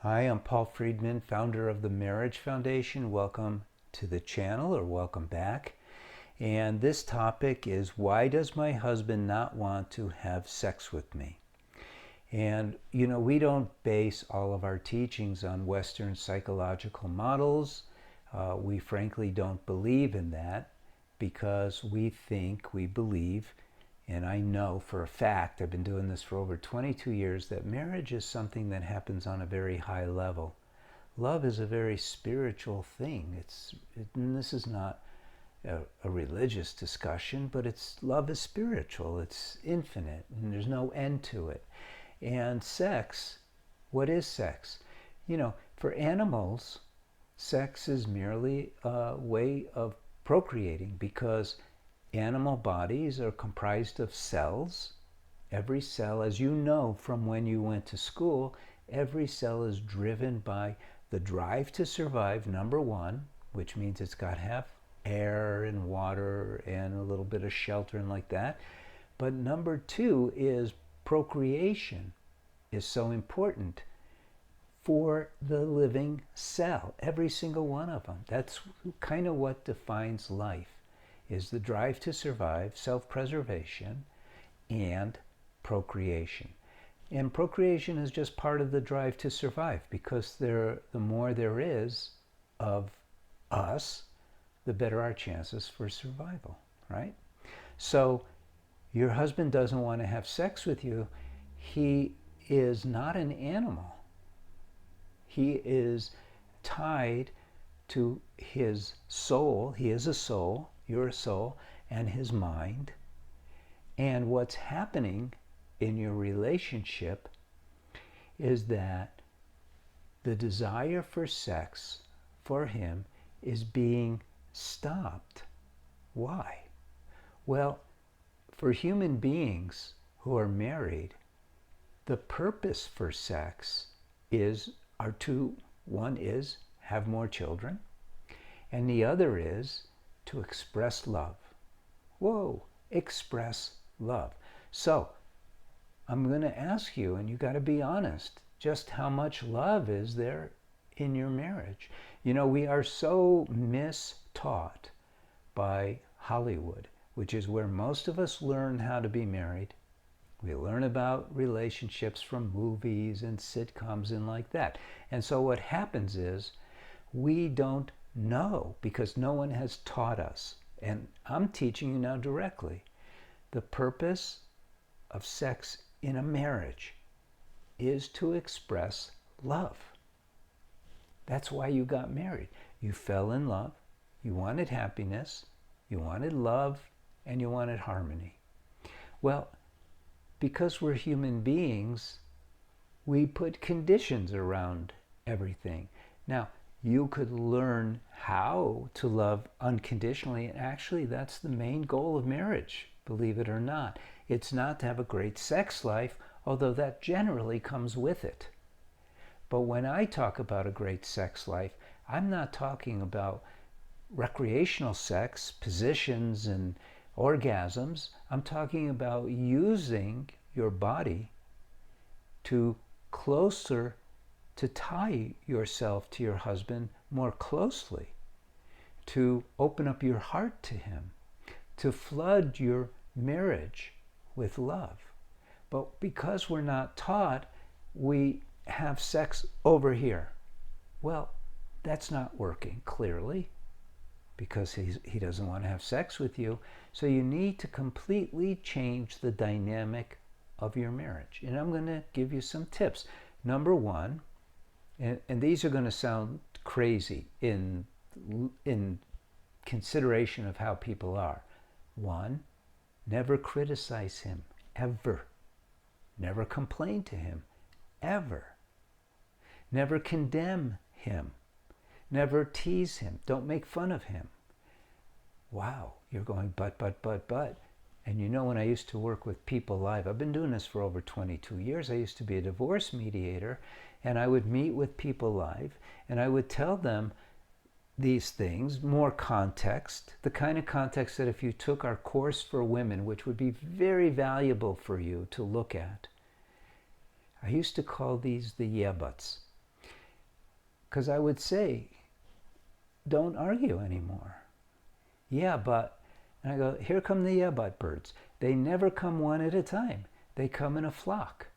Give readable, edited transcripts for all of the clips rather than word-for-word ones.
Hi, I'm Paul Friedman, founder of the Marriage Foundation. Welcome to the channel, or welcome back. And this topic is, why does my husband not want to have sex with me? And we don't base all of our teachings on Western psychological models. We frankly don't believe in that because we believe, and I know for a fact, I've been doing this for over 22 years, that marriage is something that happens on a very high level. Love is a very spiritual thing. And this is not a religious discussion, but love is spiritual. It's infinite, and there's no end to it. And sex, what is sex? For animals, sex is merely a way of procreating, because animal bodies are comprised of cells. Every cell, as you know from when you went to school, every cell is driven by the drive to survive, number one, which means it's got to have air and water and a little bit of shelter and like that. But number two is procreation is so important for the living cell, every single one of them. That's kind of what defines life, is the drive to survive, self-preservation, and procreation. And procreation is just part of the drive to survive, because the more there is of us, the better our chances for survival, right? So your husband doesn't want to have sex with you. He is not an animal. He is tied to his soul. He is a soul. Your soul, and his mind. And what's happening in your relationship is that the desire for sex for him is being stopped. Why? Well, for human beings who are married, the purpose for sex are two. One is have more children, and the other is to express love. Whoa, express love. So I'm going to ask you, and you got to be honest, just how much love is there in your marriage? We are so mistaught by Hollywood, which is where most of us learn how to be married. We learn about relationships from movies and sitcoms and like that. And so what happens is we don't know, because no one has taught us. And I'm teaching you now directly. The purpose of sex in a marriage is to express love. That's why you got married. You fell in love, you wanted happiness, you wanted love, and you wanted harmony. Well, because we're human beings, we put conditions around everything. Now, you could learn how to love unconditionally, and actually that's the main goal of marriage, believe it or not. It's not to have a great sex life, although that generally comes with it. But when I talk about a great sex life, I'm not talking about recreational sex, positions, and orgasms. I'm talking about using your body to tie yourself to your husband more closely, to open up your heart to him, to flood your marriage with love. But because we're not taught, we have sex over here. Well, that's not working, clearly, because he doesn't want to have sex with you. So you need to completely change the dynamic of your marriage. And I'm going to give you some tips. Number one, and these are going to sound crazy in consideration of how people are. One, never criticize him, ever. Never complain to him, ever. Never condemn him. Never tease him. Don't make fun of him. Wow, you're going but. And when I used to work with people live, I've been doing this for over 22 years. I used to be a divorce mediator, and I would meet with people live, and I would tell them these things, more context, the kind of context that if you took our course for women, which would be very valuable for you to look at. I used to call these the yeah buts. Because I would say, don't argue anymore. Yeah, but, and I go, here come the yeah, but birds. They never come one at a time. They come in a flock.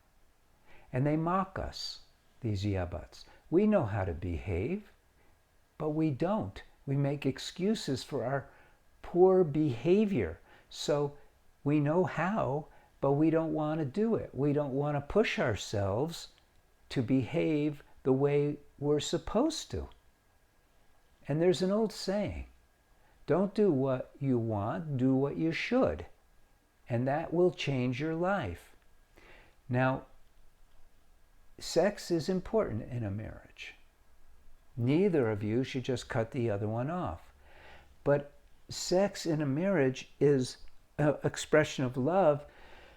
And they mock us, these yeah, buts. We know how to behave, but we don't. We make excuses for our poor behavior. So we know how, but we don't want to do it. We don't want to push ourselves to behave the way we're supposed to. And there's an old saying, don't do what you want, do what you should. And that will change your life. Now, sex is important in a marriage. Neither of you should just cut the other one off. But sex in a marriage is an expression of love,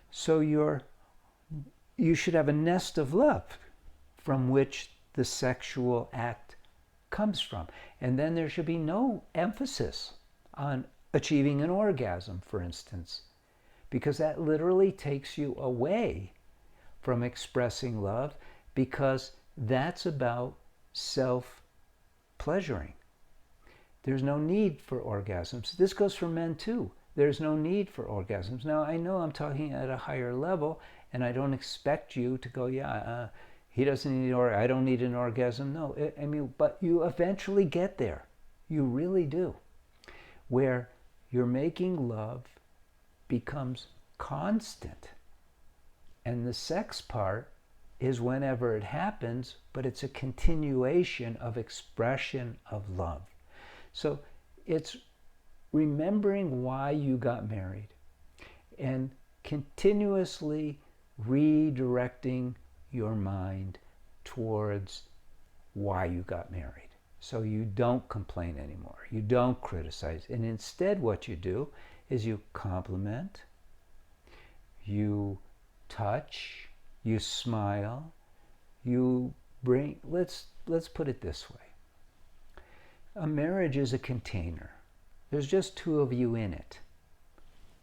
so you should have a nest of love from which the sexual act comes from. And then there should be no emphasis on achieving an orgasm, for instance, because that literally takes you away from expressing love, because that's about self-pleasuring. There's no need for orgasms. This goes for men too. There's no need for orgasms. Now, I know I'm talking at a higher level, and I don't expect you to go, yeah, he doesn't need, or I don't need an orgasm. No, I mean, but you eventually get there. You really do. Where your making love becomes constant. And the sex part is whenever it happens, but it's a continuation of expression of love. So it's remembering why you got married and continuously redirecting your mind towards why you got married. So you don't complain anymore. You don't criticize. And instead what you do is you compliment, you touch, you smile, you bring, let's put it this way. A marriage is a container. There's just two of you in it.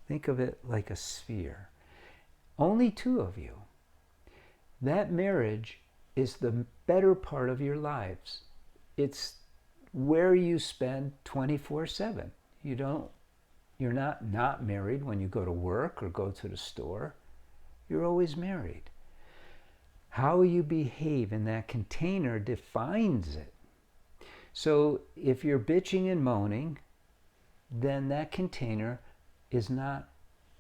Think of it like a sphere. Only two of you. That marriage is the better part of your lives. It's where you spend 24/7. You're not married when you go to work or go to the store. You're always married. How you behave in that container defines it. So if you're bitching and moaning, then that container is not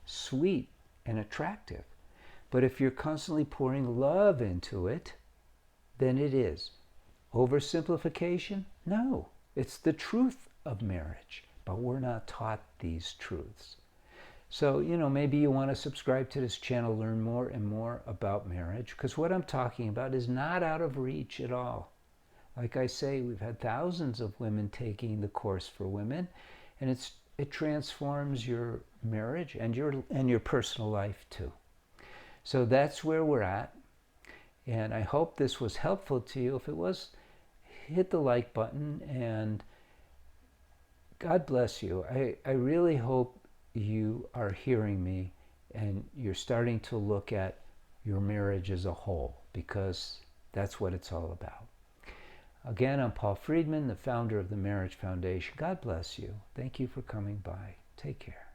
sweet and attractive. But if you're constantly pouring love into it, then it is. Oversimplification? No. It's the truth of marriage. But we're not taught these truths. So, maybe you want to subscribe to this channel, learn more and more about marriage, because what I'm talking about is not out of reach at all. Like I say, we've had thousands of women taking the course for women, and it transforms your marriage and your personal life too. So that's where we're at, and I hope this was helpful to you. If it was, hit the like button, and God bless you. I really hope you are hearing me and you're starting to look at your marriage as a whole, because that's what it's all about. Again, I'm Paul Friedman, the founder of the Marriage Foundation. God bless you. Thank you for coming by. Take care.